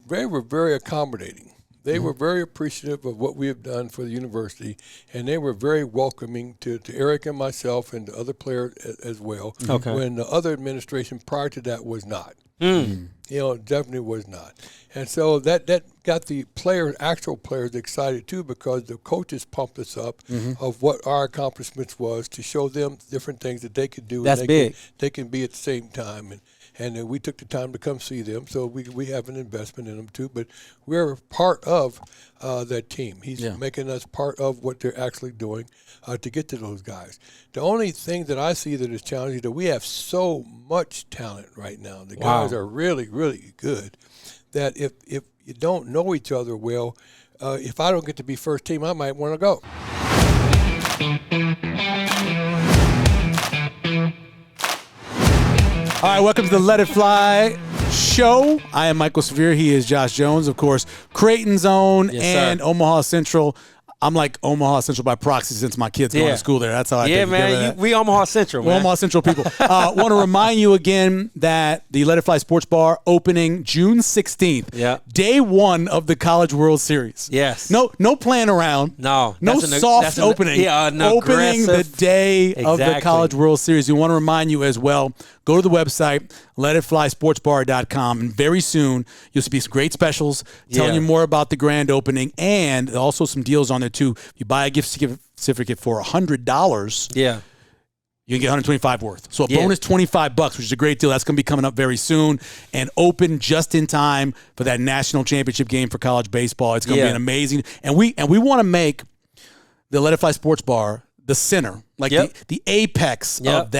they were very accommodating. They were very appreciative of what we have done for the university, and they were very welcoming to Eric and myself and the other players as well. Okay. When the other administration prior to that was not. Definitely was not. And so that got the actual players excited too, because the coaches pumped us up of what our accomplishments was to show them different things that they could do. That's big. They can be at the same time. And we took the time to come see them, so we have an investment in them too. But we're part of that team. He's making us part of what they're actually doing to get to those guys. The only thing that I see that is challenging is that we have so much talent right now. The guys are really, really good. That if you don't know each other well, if I don't get to be first team, I might want to go. All right, welcome to the Let It Fly show. I am Michael Severe. He is Josh Jones, of course, Creighton's own and Omaha Central. I'm like Omaha Central by proxy since my kids go to school there. That's how I take man. We Omaha Central, man. We're Omaha Central people. Want to remind you again that the Let It Fly Sports Bar opening June 16th. Yeah. Day one of the College World Series. Yes. No playing around. No. Soft opening. Opening the day of the College World Series. We want to remind you as well, go to the website, letitflysportsbar.com, and very soon you'll see some great specials telling you more about the grand opening, and also some deals on there too. If you buy a gift certificate for $100, you can get 125 worth. So a bonus $25, which is a great deal. That's going to be coming up very soon and open just in time for that national championship game for college baseball. It's going to be an amazing, and we want to make the Let It Fly Sports Bar the center, like the apex of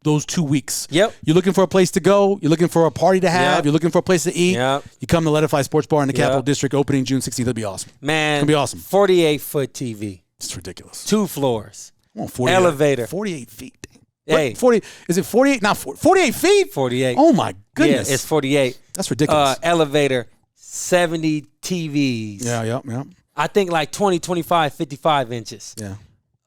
those 2 weeks. You're looking for a place to go. You're looking for a party to have. You're looking for a place to eat. You come to Let It Fly Sports Bar in the Capital District, opening June 16th. It'll be awesome. Man, it's going to be awesome. 48-foot TV. It's ridiculous. 2 floors. 48, elevator. 48 feet. Hey. 40, is it 48? Not 40. 48 feet? 48. Oh, my goodness. Yeah, it's 48. That's ridiculous. Elevator, 70 TVs. Yeah. I think like 20, 25, 55 inches. Yeah.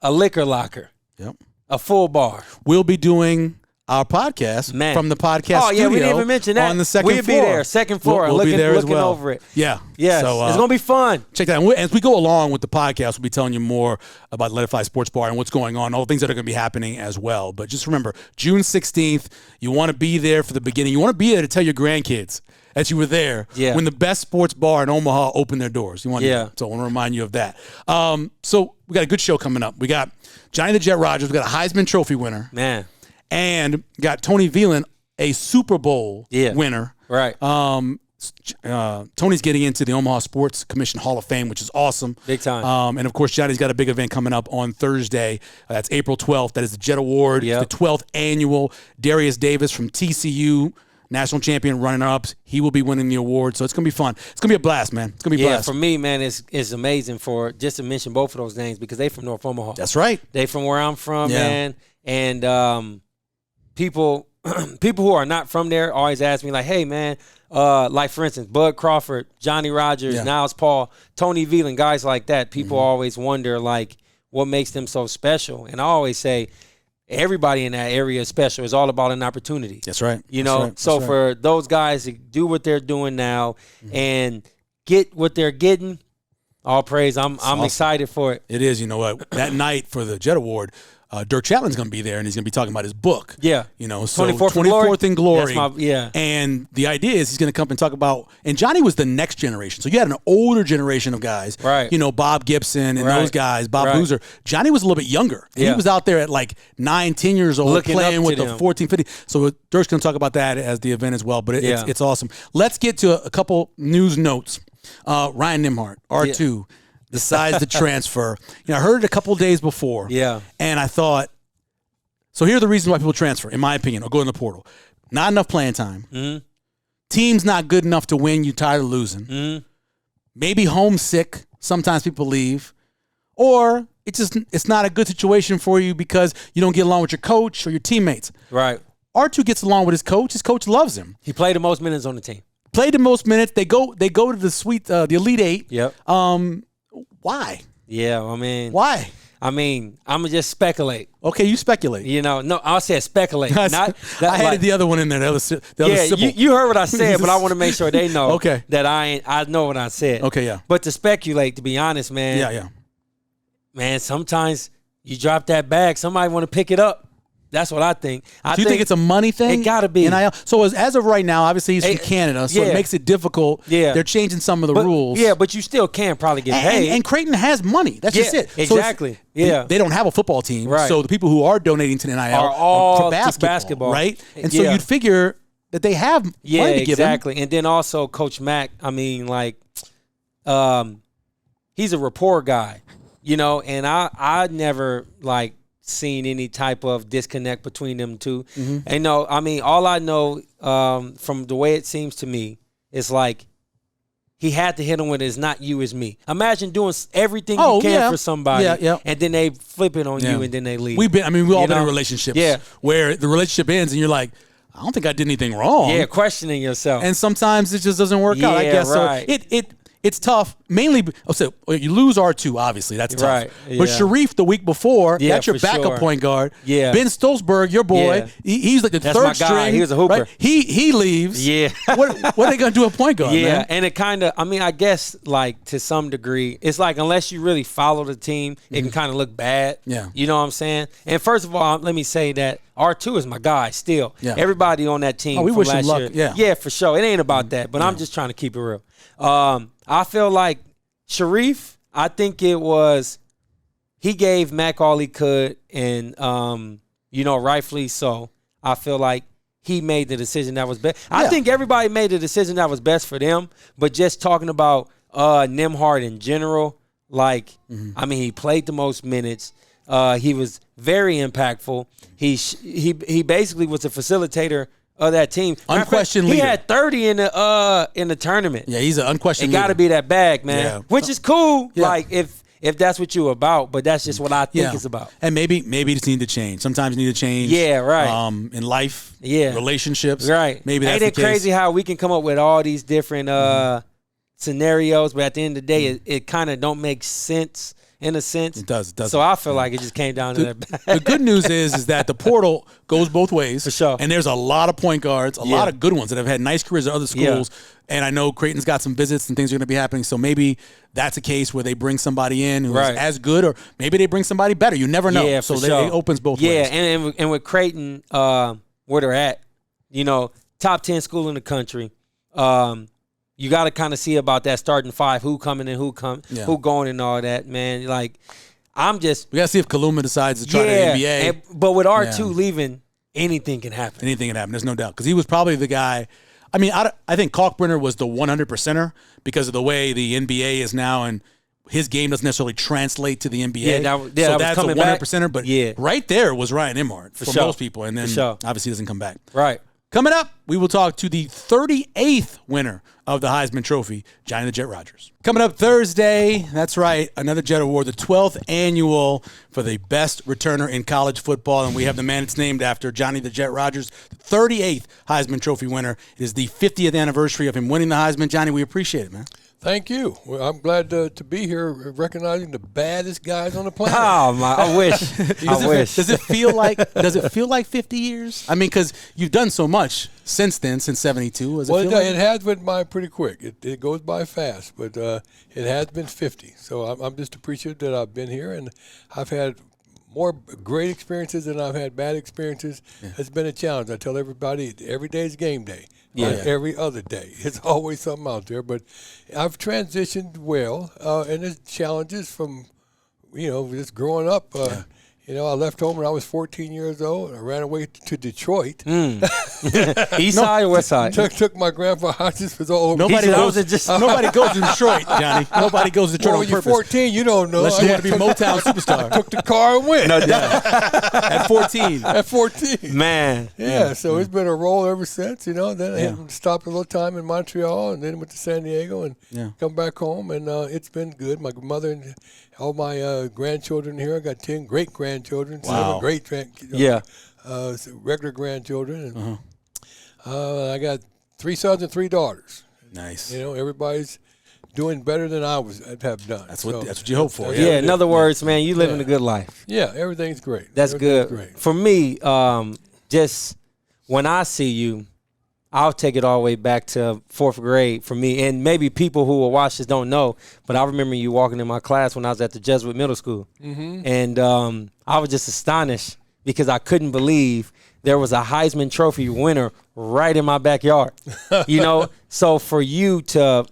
A liquor locker. Yep. A full bar. We'll be doing our podcast from the podcast studio. We didn't even mention that. On the second floor. We'll be there, second floor, we'll looking be there as well. over it. Yeah. Yes. So, it's going to be fun. Check that out. As we go along with the podcast, we'll be telling you more about Let It Fly Sports Bar and what's going on, all the things that are going to be happening as well. But just remember, June 16th, you want to be there for the beginning. You want to be there to tell your grandkids that you were there when the best sports bar in Omaha opened their doors. So I want to remind you of that. So we got a good show coming up. We got Johnny the Jet Rodgers. We got a Heisman Trophy winner. Man. And got Tony Veland, a Super Bowl winner. Right. Tony's getting into the Omaha Sports Commission Hall of Fame, which is awesome. Big time. And, of course, Johnny's got a big event coming up on Thursday. That's April 12th. That is the Jet Award. It's the 12th annual. Darius Davis from TCU, national champion runner-ups. He will be winning the award. So it's going to be fun. It's going to be a blast, man. It's going to be a blast. For me, man, it's amazing just to mention both of those names because they from North Omaha. That's right. They from where I'm from, man. And people who are not from there always ask me, like, hey, man, like, for instance, Bud Crawford, Johnny Rodgers, Niles Paul, Tony Veland, guys like that. People always wonder, like, what makes them so special. And I always say, everybody in that area is special. It's all about an opportunity. That's right. You know, for those guys to do what they're doing now and get what they're getting, all praise. I'm excited for it. It is. You know what? That night for the Jet Award, Dirk Chatlin's going to be there, and he's going to be talking about his book. Yeah. You know, so 24th in Glory. That's And the idea is he's going to come and talk about, and Johnny was the next generation. So you had an older generation of guys. Right. You know, Bob Gibson and those guys, Bob Boozer. Johnny was a little bit younger. And he was out there at like 9, 10 years old looking playing with the 14, 15. So Dirk's going to talk about that as the event as well. But it's awesome. Let's get to a couple news notes. Ryan Nembhard, R2. Decides to transfer. You know, I heard it a couple days before. Yeah. And I thought, so here are the reasons why people transfer, in my opinion, or go in the portal. Not enough playing time. Mm-hmm. Team's not good enough to win. You're tired of losing. Mm-hmm. Maybe homesick. Sometimes people leave. Or it's not a good situation for you because you don't get along with your coach or your teammates. Right. R2 gets along with his coach. His coach loves him. He played the most minutes on the team. Played the most minutes. They go to the Elite Eight. Yep. Why? Yeah, I mean. Why? I mean, I'm going to just speculate. Okay, you speculate. No, I said speculate. Not that, I added the other one in there. The other symbol. You heard what I said, but I want to make sure they know okay. that I know what I said. Okay, yeah. But to speculate, to be honest, man. Yeah. Man, sometimes you drop that bag, somebody want to pick it up. That's what I think. Do you think it's a money thing? It got to be. NIL. So as of right now, obviously he's from Canada, so it makes it difficult. Yeah. They're changing some of the rules. Yeah, but you still can probably get paid. And Creighton has money. That's just it. Exactly. So they don't have a football team. Right. So the people who are donating to the NIL are all for basketball. Right? And so you'd figure that they have money to give them. Exactly. And then also Coach Mack, I mean, like, he's a rapport guy, and I never, like, seen any type of disconnect between them two. Mm-hmm. And I mean, all I know from the way it seems to me is like he had to hit him with it's not you, it's me. Imagine doing everything you can for somebody, and then they flip it on you, and then they leave. We've all been in relationships where the relationship ends and you're like, I don't think I did anything wrong. Yeah, questioning yourself. And sometimes it just doesn't work out, I guess. Right. So it's tough. Mainly, so you lose R2, obviously. That's tough. Right. But Sharif the week before, that's your backup point guard. Yeah. Ben Stolzberg, your boy, he's like the that's third my guy. string. He was a hooper. Right? He leaves. Yeah. What are they going to do at point guard, man? And it kind of, I mean, I guess, like, to some degree, it's like unless you really follow the team, it can kind of look bad. Yeah. You know what I'm saying? And first of all, let me say that R2 is my guy still. Yeah. Everybody on that team we from wish him last luck. year. Yeah, for sure. It ain't about that, but I'm just trying to keep it real. I feel like Sharif, I think it was he gave Mac all he could, and rightfully so. I feel like he made the decision that was best. I think everybody made the decision that was best for them, but just talking about Nembhard in general, like, I mean, he played the most minutes. He was very impactful. He basically was a facilitator of that team. Unquestioned leader. He had 30 in the tournament. Yeah, he's an unquestioned leader. It got to be that bag, man. Yeah. Which is cool. Yeah. Like if that's what you're about, but that's just what I think it's about. And maybe just need to change. Sometimes you need to change. Yeah, right. In life, relationships. Right. Maybe that's Ain't it crazy how we can come up with all these different scenarios, but at the end of the day, it kind of don't make sense. In a sense. It does. So I feel like it just came down to that. The good news is that the portal goes both ways. For sure. And there's a lot of point guards, a lot of good ones that have had nice careers at other schools. Yeah. And I know Creighton's got some visits and things are going to be happening. So maybe that's a case where they bring somebody in who's as good, or maybe they bring somebody better. You never know. Yeah, so sure. it opens both ways. Yeah, and with Creighton, where they're at, top 10 school in the country. You got to kind of see about that starting five, who coming and who going and all that, man. Like, we got to see if Kaluma decides to try the NBA. But with R2 leaving, anything can happen. Anything can happen. There's no doubt. Because he was probably the guy. I mean, I think Kalkbrenner was the 100%er because of the way the NBA is now, and his game doesn't necessarily translate to the NBA. So that's a 100%er. But right there was Ryan Nembhard for most people. And then obviously doesn't come back. Right. Coming up, we will talk to the 38th winner of the Heisman Trophy, Johnny the Jet Rodgers. Coming up Thursday, that's right, another Jet Award, the 12th annual for the best returner in college football, and we have the man it's named after, Johnny the Jet Rodgers, the 38th Heisman Trophy winner. It is the 50th anniversary of him winning the Heisman. Johnny, we appreciate it, man. Thank you. Well, I'm glad to be here recognizing the baddest guys on the planet. Oh, my, I wish. Does it feel like 50 years? I mean, because you've done so much since then, since 72. It has went by pretty quick. It goes by fast, but it has been 50. So I'm just appreciative that I've been here, and I've had more great experiences than I've had bad experiences. Yeah. It's been a challenge. I tell everybody, every day is game day. Every other day. It's always something out there. But I've transitioned well, and there's challenges from, just growing up. I left home when I was 14 years old. I ran away to Detroit. East side or west side? Took my grandpa Hodges was all over. Nobody goes to Detroit, Johnny. Nobody goes to Detroit on purpose. When you're 14, you don't know. Unless you want to be a Motown superstar. I took the car and went. No doubt. At 14. At 14. Man. Yeah, so it's been a roll ever since, Then I stopped a little time in Montreal and then went to San Diego and come back home. And it's been good. My mother and all my grandchildren here. I got 10 great-grandchildren. Wow. 7 regular grandchildren. And I got 3 sons and 3 daughters. Nice. Everybody's doing better than I have done. That's what you hope for. Yeah. In other words, man, you living a good life. Yeah, everything's great. That's everything's good. Great. For me, just when I see you, I'll take it all the way back to 4th grade for me. And maybe people who will watch this don't know, but I remember you walking in my class when I was at the Jesuit Middle School. Mm-hmm. And I was just astonished because I couldn't believe there was a Heisman Trophy winner right in my backyard. So for you to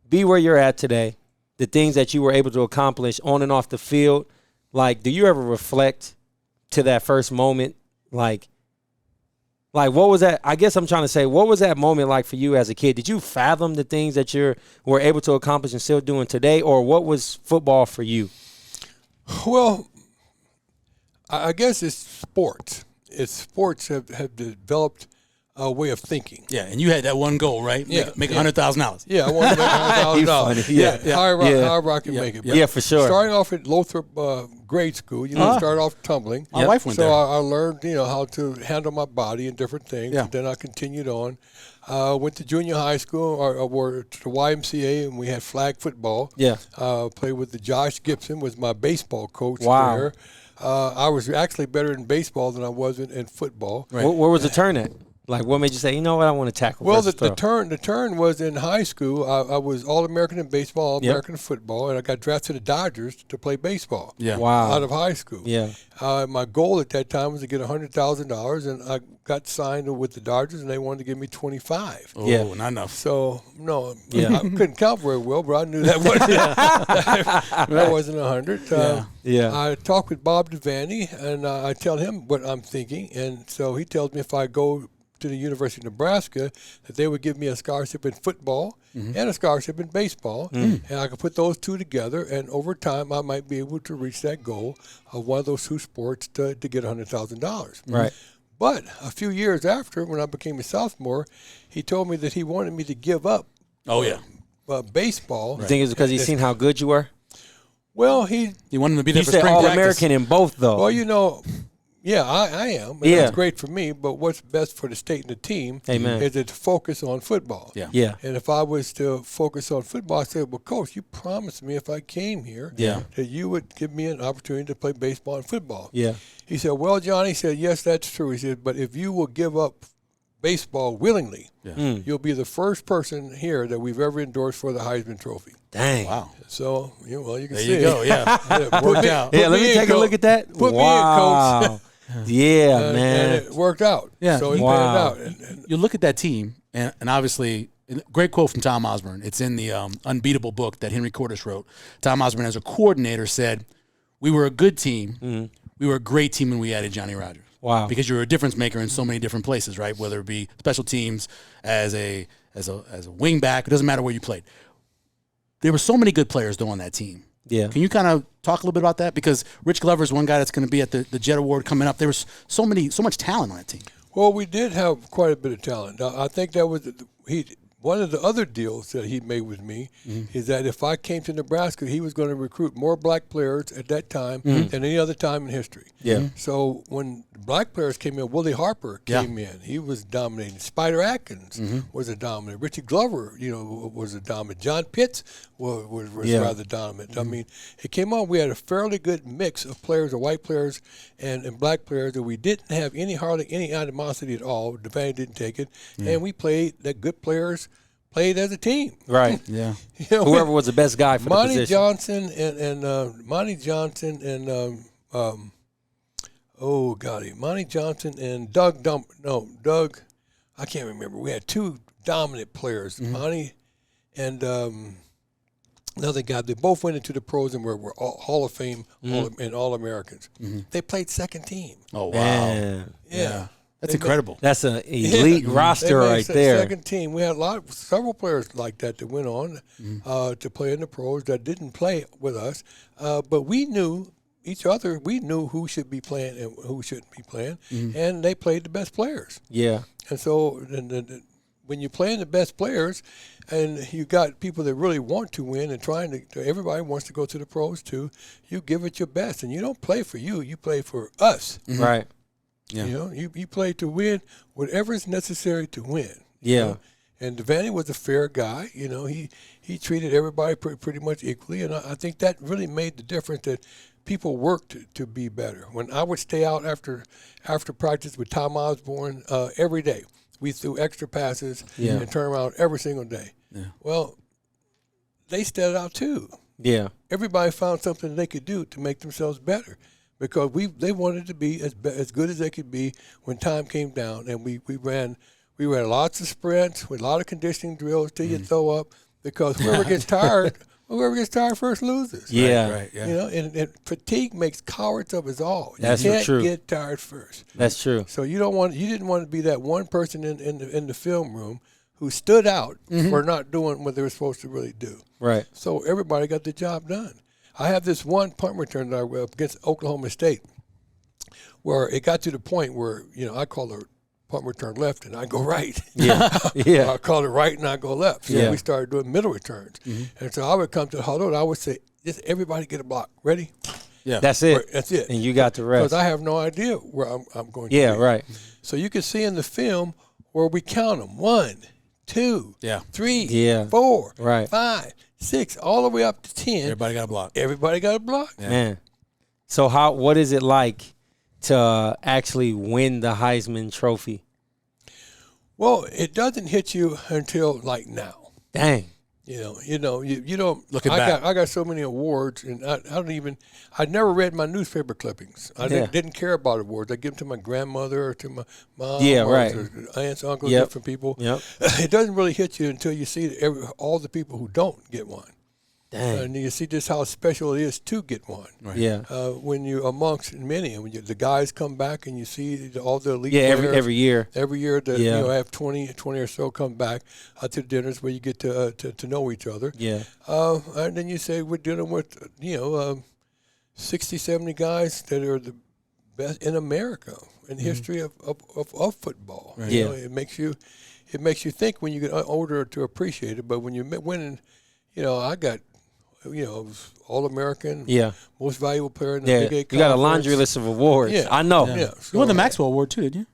be where you're at today, the things that you were able to accomplish on and off the field, like, do you ever reflect to that first moment? Like, what was that? I guess I'm trying to say, what was that moment like for you as a kid? Did you fathom the things that you were able to accomplish and still doing today, or what was football for you? Well, I guess it's sports. Sports have developed a way of thinking. Yeah, and you had that one goal, right? Make $100,000. Yeah, I wanted to make $100,000. However I can make it. Yeah, for sure. Starting off at Lothrop grade school, start off tumbling. My wife went there. So I learned, how to handle my body and different things. Yeah. And then I continued on. Went to junior high school, or to the YMCA, and we had flag football. Yeah. Played with Josh Gibson, was my baseball coach there. I was actually better in baseball than I was in football. Right. Where was the turn at? Like, what made you say, you know what, I want to tackle? Well, the turn was in high school. I was All-American in baseball, All-American in football, and I got drafted to the Dodgers to play baseball. Yeah. Wow. Out of high school. Yeah. My goal at that time was to get $100,000, and I got signed with the Dodgers, and they wanted to give me $25,000. Oh, not enough. So I couldn't count very well, but I knew that wasn't $100,000. I talked with Bob Devaney, and I tell him what I'm thinking, and so he tells me if I go to the University of Nebraska, that they would give me a scholarship in football and a scholarship in baseball, and I could put those two together, and over time I might be able to reach that goal of one of those two sports to get $100,000. Right. But a few years after, when I became a sophomore, he told me that he wanted me to give up baseball. You think it's because he's seen how good you were? Well, he wanted to be there for spring practice. All-American in both, though. Well, yeah, I am. And that's great for me. But what's best for the state and the team is to focus on football. Yeah. And if I was to focus on football, I said, well, Coach, you promised me if I came here that you would give me an opportunity to play baseball and football. Yeah. He said, well, Johnny, he said, yes, that's true. He said, but if you will give up baseball willingly, you'll be the first person here that we've ever endorsed for the Heisman Trophy. Dang. Wow. So, you can there see. You go, yeah. Worked out. Yeah, let me take a look at that. Put me in, Coach. Yeah, man. And it worked out. Yeah. So it panned out. And you look at that team, and obviously, great quote from Tom Osborne. It's in the Unbeatable book that Henry Cordes wrote. Tom Osborne, as a coordinator, said, we were a good team. We were a great team when we added Johnny Rodgers. Wow. Because you're a difference maker in so many different places, right? Whether it be special teams, as a wing back, it doesn't matter where you played. There were so many good players, though, on that team. Yeah. Can you kind of talk a little bit about that? Because Rich Glover is one guy that's going to be at the Jet Award coming up. There was so much talent on that team. Well, we did have quite a bit of talent. I think that was one of the other deals that he made with me is that if I came to Nebraska, he was going to recruit more black players at that time than any other time in history. Yeah. So when black players came in, Willie Harper came in. He was dominating. Spider Atkins was a dominant. Richie Glover, was a dominant. John Pitts was rather dominant. I mean, it came on. We had a fairly good mix of players, of white players and black players, that we didn't have hardly any animosity at all. Devaney didn't take it. And we played that good players played as a team. Right. Yeah. Whoever was the best guy for the position. Monty Johnson and Monty Johnson and Doug, I can't remember. We had two dominant players, Monty and another guy. They both went into the pros and were Hall of Fame and All-Americans. They played second team. Oh, wow. Man. Yeah. That's incredible. That's an elite roster right there. Second team. We had several players like that went on to play in the pros that didn't play with us, but we knew each other. We knew who should be playing and who shouldn't be playing, and they played the best players. Yeah. And so when you're playing the best players, and you got people that really want to win and everybody wants to go to the pros too, you give it your best, and you don't play for you. You play for us. Right. Yeah. You play to win whatever is necessary to win. Yeah. And Devaney was a fair guy. He he treated everybody pretty much equally, and I think that really made the difference that people worked to be better. When I would stay out after practice with Tom Osborne every day, we threw extra passes and turned around every single day. Yeah. Well, they stayed out too. Yeah. Everybody found something they could do to make themselves better because they wanted to be as good as they could be when time came down, and we ran lots of sprints with a lot of conditioning drills till you throw up because whoever gets tired first loses. Yeah. Right. Yeah. You know, and fatigue makes cowards of us all. That's you can't true. get tired first. That's true. So you didn't want to be that one person in the film room who stood out for not doing what they were supposed to really do. Right. So everybody got the job done. I have this one punt return that I against Oklahoma State where it got to the point where, I call her punt return left and I go right. Yeah. Yeah. I call it right and I go left. So we started doing middle returns. And so I would come to the huddle and I would say, just everybody get a block. Ready? Yeah. That's it. That's it. And you got the rest. Because I have no idea where I'm going to Yeah, be. right. So you can see in the film where we count them. 1, 2, 3, 4, 5, 6, all the way up to 10. Everybody got a block. Everybody got a block. Yeah. Man. So what is it like to actually win the Heisman Trophy? Well, it doesn't hit you until like now. Dang. You don't. Looking back, I got so many awards, and I never read my newspaper clippings. I didn't care about awards. I give them to my grandmother or to my mom, or aunts, uncles, different people. Yep. It doesn't really hit you until you see all the people who don't get one. Dang. And you see just how special it is to get one. Right. Yeah. When you're amongst many, and when the guys come back and you see all the elite players. every year. Every year, I have 20 or so come back to dinners where you get to know each other. Yeah. And then you say we're dealing with 60, 70 guys that are the best in America in the history of football. Right. It makes you think when you get older to appreciate it. But when you're winning, I got. All-American, most valuable player in the Big 8 conference. You got a laundry list of awards. Yeah. I know. Yeah. So, you won the Maxwell Award too, didn't you?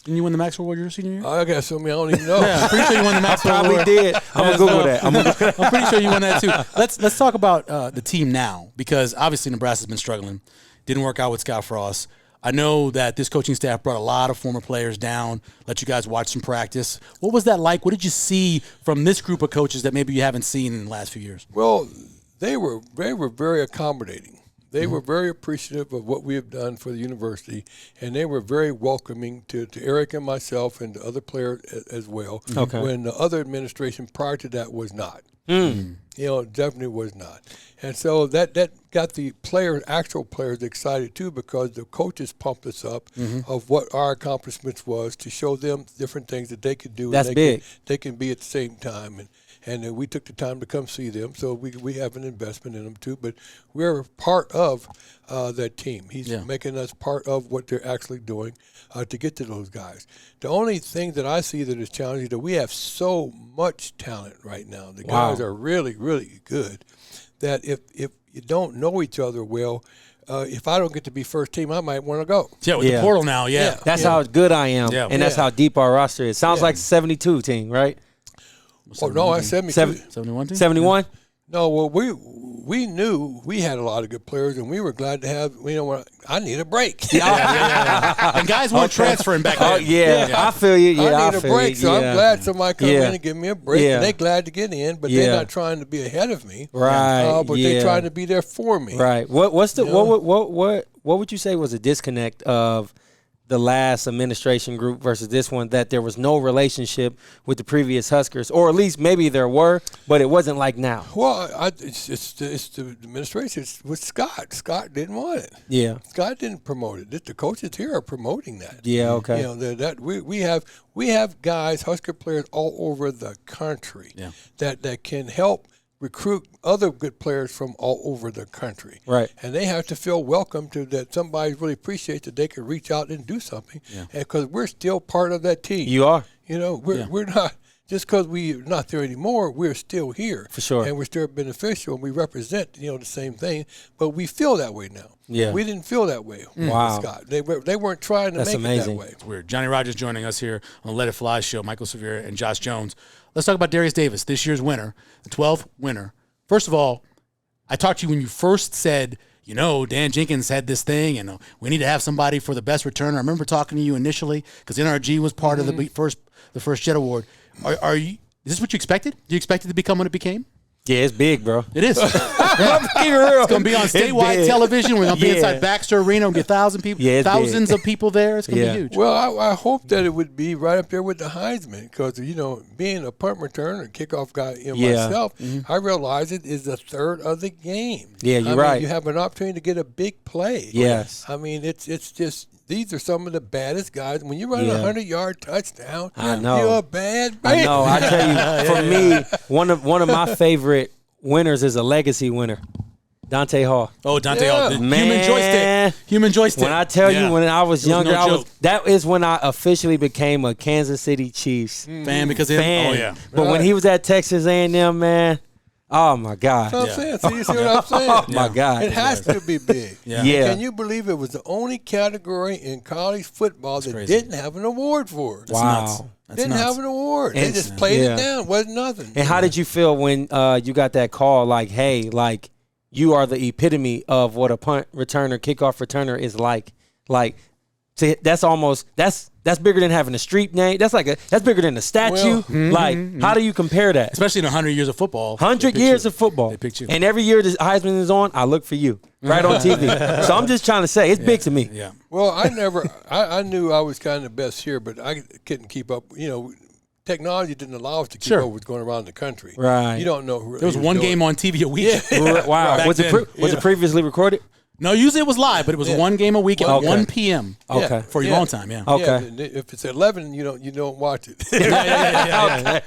Didn't you win the Maxwell Award your senior year? I got so many I don't even know. Yeah, I'm pretty sure you won the Maxwell Award. Probably did. I'm gonna Google that. I'm pretty sure you won that too. Let's talk about the team now, because obviously Nebraska's been struggling. Didn't work out with Scott Frost. I know that this coaching staff brought a lot of former players down, let you guys watch some practice. What was that like? What did you see from this group of coaches that maybe you haven't seen in the last few years? Well, they were very accommodating. They were very appreciative of what we have done for the university, and they were very welcoming to Eric and myself and the other players as well. Okay. When the other administration prior to that was not. Definitely was not. And so that got the actual players excited too, because the coaches pumped us up of what our accomplishments was to show them different things that they could do. That's big. They can be at the same time. And we took the time to come see them, so we have an investment in them too. But we're part of that team. He's making us part of what they're actually doing to get to those guys. The only thing that I see that is challenging is that we have so much talent right now. The guys are really, really good. That if you don't know each other well, if I don't get to be first team, I might want to go. Yeah, with the portal now, That's how good I am, and that's how deep our roster is. Sounds like 72 team, right? Oh, no, I 72. 71 team? 71? No, well, we knew we had a lot of good players, and we were glad to have, I need a break. And guys weren't transferring back then. Oh, yeah. I feel you. Yeah, I need a break, so I'm glad somebody come in and give me a break, and they're glad to get in, but they're not trying to be ahead of me. Right, but they're trying to be there for me. Right. What would you say was a disconnect of the last administration group versus this one, that there was no relationship with the previous Huskers, or at least maybe there were, but it wasn't like now? Well, it's the administration. It's with Scott. Scott didn't want it. Yeah. Scott didn't promote it. The coaches here are promoting that. Yeah. Okay. We have guys, Husker players all over the country that can help recruit other good players from all over the country. Right. And they have to feel welcome to that somebody really appreciates that they can reach out and do something. Yeah. Because we're still part of that team. You are. We're not, just because we're not there anymore, we're still here. For sure. And we're still beneficial, and we represent, the same thing. But we feel that way now. Yeah. We didn't feel that way with Scott. They weren't trying to make it that way. It's weird. Johnny Rodgers joining us here on the Let It Fly show. Michael Severe and Josh Jones. let's talk about Darius Davis, this year's winner, the 12th winner. First of all, I talked to you when you first said, Dan Jenkins had this thing, and we need to have somebody for the best returner. I remember talking to you initially because NRG was part of the first Jet Award. Are you? Is this what you expected? Do you expect it to become what it became? Yeah, it's big, bro. It is. It's going to be on statewide television. We're going to be inside Baxter Arena. We're going to be 1,000 people, thousands of people there. It's going to be huge. Well, I hope that it would be right up there with the Heisman because, being a punt returner, kickoff guy myself, I realize it is a third of the game. Yeah, you're right. You have an opportunity to get a big play. Yes. I mean, it's just – these are some of the baddest guys. When you run a 100-yard touchdown, I know. You're a bad man. I know. I tell you, for me, one of my favorite winners is a legacy winner, Dante Hall. Oh, Dante Hall, man. Human joystick. When I tell you, when I was younger, that is when I officially became a Kansas City Chiefs fan because of him. Oh yeah. But when he was at Texas A&M, man. Oh, my God. That's what I'm saying. You see what I'm saying? Oh, my God. It has to be big. Yeah. Can you believe it was the only category in college football that didn't have an award for? Wow. Didn't have an award. They just played it down. Wasn't nothing. And how did you feel when you got that call like, hey, like, you are the epitome of what a punt returner, kickoff returner is like? Like, that's bigger than having a street name. That's bigger than a statue. How do you compare that? Especially in 100 years of football. 100 years of football. They picked you. And every year the Heisman is on, I look for you right on TV. So I'm just trying to say it's big to me. Yeah. Well, I knew I was kind of the best here, but I couldn't keep up. Technology didn't allow us to keep up with what's going around the country. Right. You don't know who. There was one game on TV a week. Yeah. Wow. Was it previously recorded? No, usually it was live, but it was one game a week at 1 p.m. Okay. For your own time, yeah. Okay. Yeah, if it's at 11, you don't watch it. Yeah.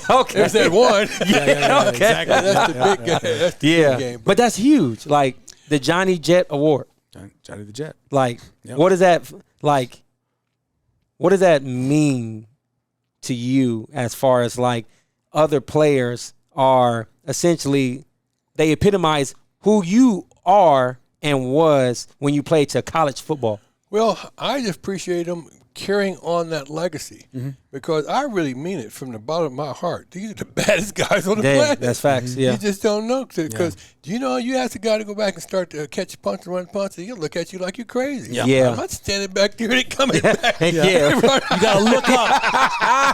Okay. If it's at 1, okay. Exactly. That's the big game. That's the big game. But that's huge. Like the Johnny Jet Award. Johnny the Jet. Like, what does that mean to you as far as like other players are essentially, they epitomize who you are and was when you played to college football? Well, I just appreciate them carrying on that legacy because I really mean it from the bottom of my heart. These are the baddest guys on the planet. That's facts, yeah. You just don't know because you ask a guy to go back and start to catch punch and run punch, and he'll look at you like you're crazy. Yeah. I'm not standing back there and coming back. You got to look up.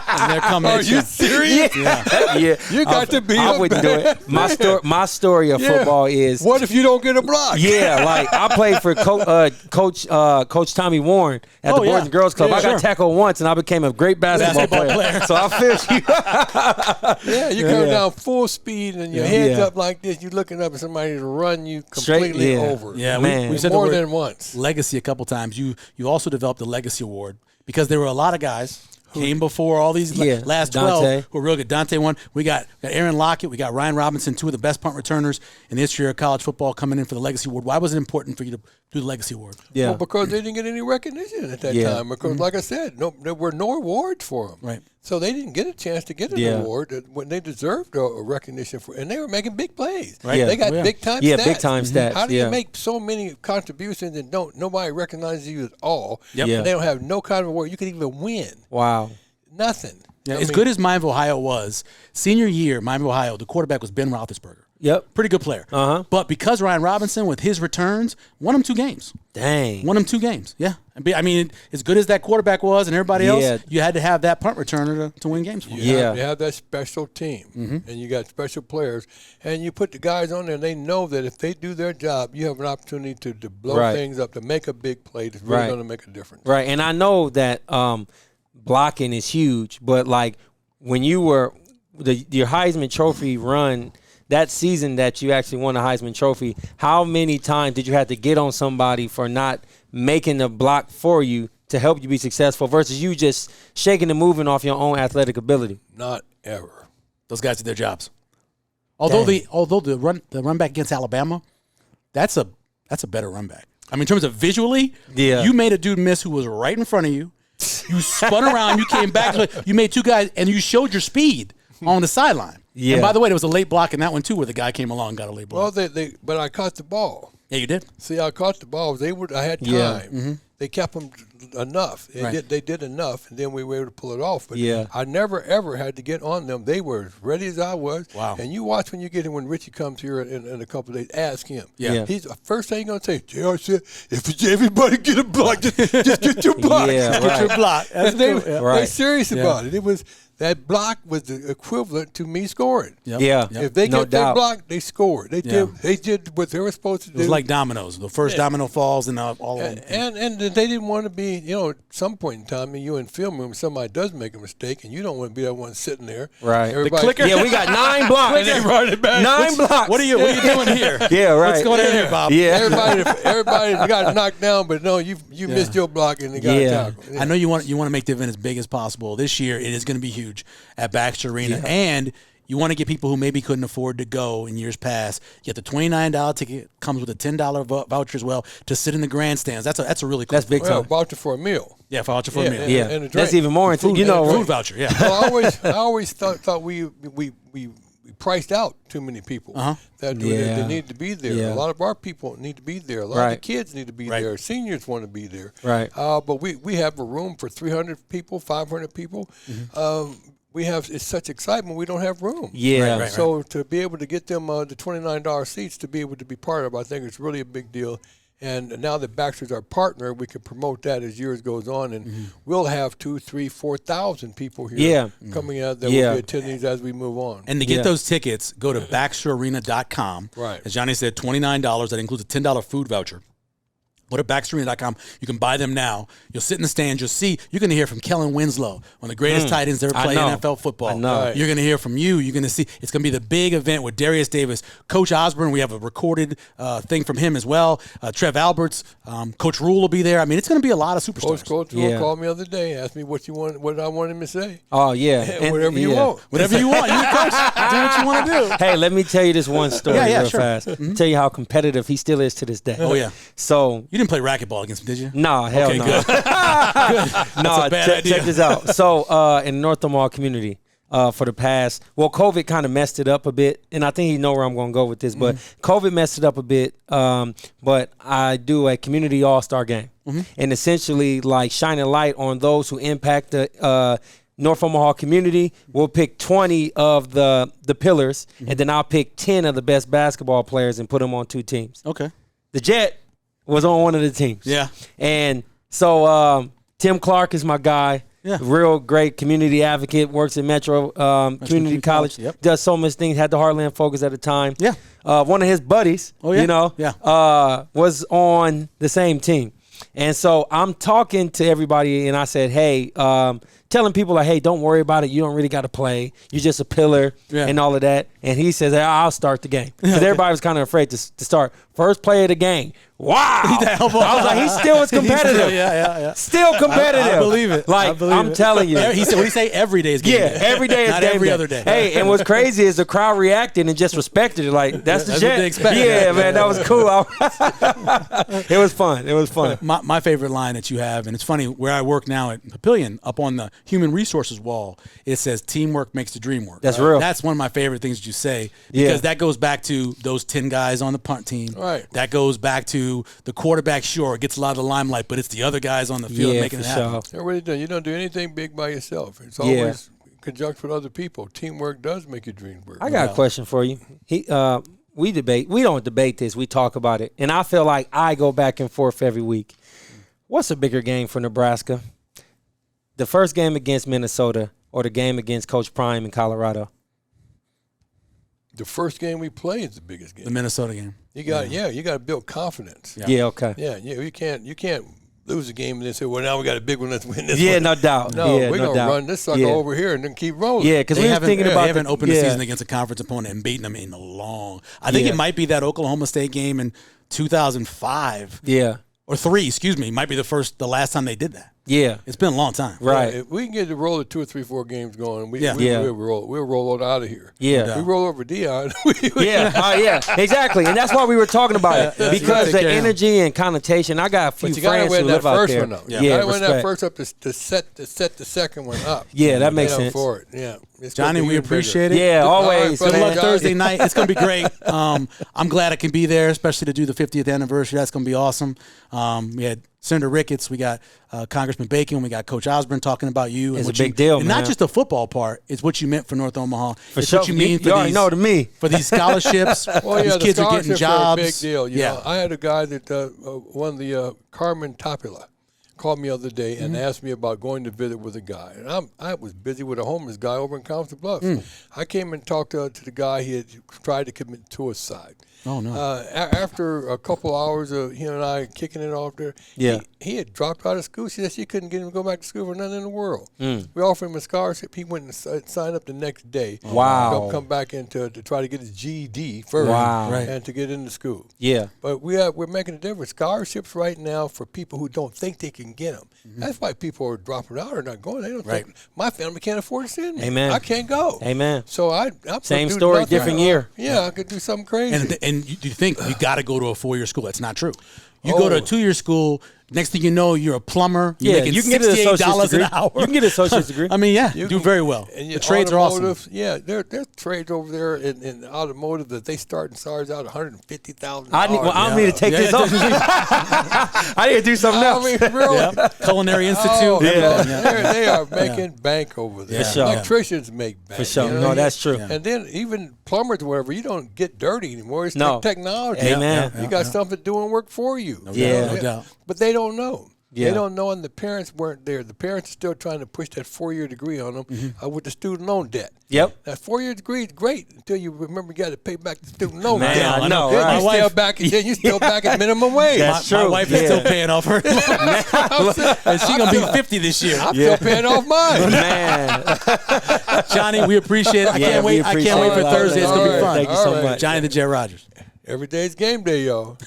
And they're coming Are you serious? Yeah. You got to be I wouldn't do it. My story of football is, what if you don't get a block? Yeah, like I played for Coach Tommy Warren at the Boys and Girls Club. I got tackled once, and I became a great basketball player. So I feel you. You come down full speed, and your head's up like this. You're looking up at somebody to run you completely over. Yeah, man. we said more than once. Legacy a couple times. You also developed the Legacy Award because there were a lot of guys came before all these last 12 Dante. who were real good. Dante won. We got Aaron Lockett. We got Ryan Robinson, two of the best punt returners in the history of college football coming in for the Legacy Award. Why was it important for you to do the Legacy Award? Yeah. Well, because they didn't get any recognition at that time. Because, like I said, there were no awards for them. Right. So they didn't get a chance to get an award when they deserved a recognition for, and they were making big plays. Right. They got big time stats. Yeah, big time stats. How do you make so many contributions and nobody recognizes you at all? Yep. And they don't have no kind of award. You could even win. Wow. Nothing. Yeah, good as Miami of Ohio was, senior year, Miami of Ohio, the quarterback was Ben Roethlisberger. Yep. Pretty good player. But because Ryan Robinson, with his returns, won him 2 games. Dang. Won him 2 games. Yeah. I mean, as good as that quarterback was and everybody else, you had to have that punt returner to win games for you. You have that special team, and you got special players, and you put the guys on there, and they know that if they do their job, you have an opportunity to blow things up, to make a big play that's really going to make a difference. Right, and I know that blocking is huge, but like when you were your Heisman Trophy run, that season that you actually won the Heisman Trophy, how many times did you have to get on somebody for not making the block for you to help you be successful versus you just shaking and moving off your own athletic ability? Not ever. Those guys did their jobs. Although the run back against Alabama, that's a better run back. I mean, in terms of visually, you made a dude miss who was right in front of you. You spun around, you came back, you made 2 guys, and you showed your speed on the sideline. Yeah. And by the way, there was a late block in that one too, where the guy came along and got a late block. Well, but I caught the ball. Yeah, you did. See, I caught the ball. I had time. They kept them enough. They did enough, and then we were able to pull it off. But I never, ever had to get on them. They were as ready as I was. Wow. And you watch when you get him, when Richie comes here in a couple of days, ask him. Yeah. He's the first thing he's going to say, JR said, if everybody get a block, just get your block. Yeah, Get your block. That's They're serious about it. It was that block was the equivalent to me scoring. Yep. Yeah. If they get their block, they scored. They did what they were supposed to do. It was like dominoes. The first domino falls and all of them. And they didn't want to be, at some point in time, you in film room, somebody does make a mistake, and you don't want to be that one sitting there. Right. The clicker. Yeah, we got 9 blocks. And they run it back. 9 blocks. What are you doing here? Yeah, right. What's going on here, Bob? Yeah. Everybody got knocked down, but no, you missed your block and they got a tackle. Yeah. I know you want to make the event as big as possible. This year, it is going to be huge at Baxter Arena, and you want to get people who maybe couldn't afford to go in years past. You get the $29 ticket, comes with a $10 voucher as well to sit in the grandstands. That's a really cool. That's big time. Voucher for a meal. Yeah, voucher for a meal. Yeah, and a drink. That's even more into food voucher. Yeah. Well, I always thought we priced out too many people that they need to be there. Yeah. A lot of our people need to be there. A lot of the kids need to be there. Seniors want to be there. Right. But we have a room for 300 people, 500 people. It's such excitement, we don't have room. Yeah. Right. So to be able to get them the $29 seats to be able to be part of, I think it's really a big deal. And now that Baxter's our partner, we can promote that as years goes on, and we'll have 2,000, 3,000, 4,000 people here coming out that will be attending as we move on. And to get those tickets, go to BaxterArena.com. Right. As Johnny said, $29. That includes a $10 food voucher. Go to BaxterArena.com. You can buy them now. You'll sit in the stands. You'll see. You're going to hear from Kellen Winslow, one of the greatest tight ends ever played NFL football. I know. You're going to hear from you. You're going to see. It's going to be the big event with Darius Davis, Coach Osborne. We have a recorded thing from him as well. Trev Alberts, Coach Rule will be there. I mean, it's going to be a lot of superstars. Coach Rule called me the other day, asked me what I want him to say. Oh yeah, whatever you want. Whatever you want. You coach. Do what you want to do. Hey, let me tell you this one story real fast. Tell you how competitive he still is to this day. Oh yeah. So you didn't play racquetball against him, did you? No, hell no. Good. No, check this out. So in the North Omaha community, for the past, COVID kind of messed it up a bit, and I think you know where I'm going to go with this, but COVID messed it up a bit, but I do a community all-star game, and essentially like shining light on those who impact the North Omaha community. We'll pick 20 of the pillars, and then I'll pick 10 of the best basketball players and put them on 2 teams. Okay. The Jet was on one of the teams. Yeah. And so Tim Clark is my guy. Yeah. Real great community advocate, works at Metro Community College, does so much things, had the Heartland Focus at the time. Yeah. One of his buddies, was on the same team. And so I'm talking to everybody, and I said, hey, telling people, like, hey, don't worry about it. You don't really got to play. You're just a pillar and all of that. And he says, hey, I'll start the game. Because everybody was kind of afraid to start. First play of the game. Wow. I was like, he still was competitive. Still competitive. I believe it. Like, I'm telling you. He said, what did he say? Every day is game day. Every day is Not game every day. other day. Hey, and what's crazy is the crowd reacted and just respected it. Like, that's the Jet. What they expect. Yeah, man, that was cool. It was fun. It was fun. My favorite line that you have, and it's funny, where I work now at Papillion, up on the human resources wall, it says teamwork makes the dream work. That's real. That's one of my favorite things that you say, because that goes back to those 10 guys on the punt team. Right. That goes back to the quarterback, sure, gets a lot of the limelight, but it's the other guys on the field making it happen. It really does. You don't do anything big by yourself. It's always in conjunction with other people. Teamwork does make your dreams work. I got a question for you. We don't debate this. We talk about it. And I feel like I go back and forth every week. What's a bigger game for Nebraska? The first game against Minnesota or the game against Coach Prime in Colorado? The first game we play is the biggest game. The Minnesota game. You got to build confidence. Yeah, okay. Yeah, you can't lose a game and then say, well, now we got a big one, let's win this one. Yeah, no doubt. No, we're going to run this sucker over here and then keep rolling. Yeah, because we were thinking about they haven't opened the season against a conference opponent and beaten them in a long. I think it might be that Oklahoma State game in 2005. Yeah. Or 3, excuse me. Might be the last time they did that. Yeah. It's been a long time. Right. If we can get the roll of 2 or 3, 4 games going, we'll roll it out of here. Yeah. We roll over Dion. Exactly. And that's why we were talking about it. Because the energy and connotation, I got a few friends who live out there. You got to win that first up to set the second one up. Yeah, that makes sense. For it. Yeah. Johnny, we appreciate it. Yeah, always. Good luck Thursday night. It's going to be great. I'm glad I can be there, especially to do the 50th anniversary. That's going to be awesome. We had Senator Ricketts, we got Congressman Bacon, we got Coach Osborne talking about you. It's a big deal, and man. Not just the football part. It's what you meant for North Omaha. It's what you mean for these scholarships. These kids are getting jobs. Are a big deal. You know, I had a guy that won the Carmen Topula. Called me the other day and asked me about going to visit with a guy. And I was busy with a homeless guy over in Council Bluffs. I came and talked to the guy. He had tried to commit suicide. Oh, no. After a couple hours of him and I kicking it off there, he had dropped out of school. She said she couldn't get him to go back to school for nothing in the world. We offered him a scholarship. He went and signed up the next day. Wow. To come back in to try to get his GED first and to get into school. Yeah. But we're making a difference. Scholarships right now for people who don't think they can get them. That's why people are dropping out or not going. They don't think, my family can't afford to send me. Amen. I can't go. Amen. So I'm same story, nothing. different year. I could do something crazy. And you think you got to go to a 4-year school. That's not true. You go to a 2-year school. Next thing you know, you're a plumber. You're making you can get an associate's $68 degree. an hour. You can get an associate's degree. I mean, you do very well. And the trades are awesome. Yeah, there's trades over there in automotive that they start and stars out $150,000. I don't mean to take this off. I need to do something else. I mean, really. Culinary Institute. They are making bank over there. For sure. Electricians make bank. For sure. You know? No, that's true. And then even plumbers or whatever, you don't get dirty anymore. It's technology. Amen. You got something doing work for you. No doubt. But they don't know. Yeah. They don't know, and the parents weren't there. The parents are still trying to push that 4-year degree on them with the student loan debt. Yep. That 4-year degree is great until you remember you got to pay back the student loan Man, debt. I know, Then right? you still back at minimum wage. That's My true. wife is still paying off her loan. And she's going to be 50 this year. I'm still paying off mine. Man. Johnny, we appreciate it. I can't wait for Thursday. It's going to be fun. Thank you so much. Johnny the Jet Rodgers. Every day's game day, y'all.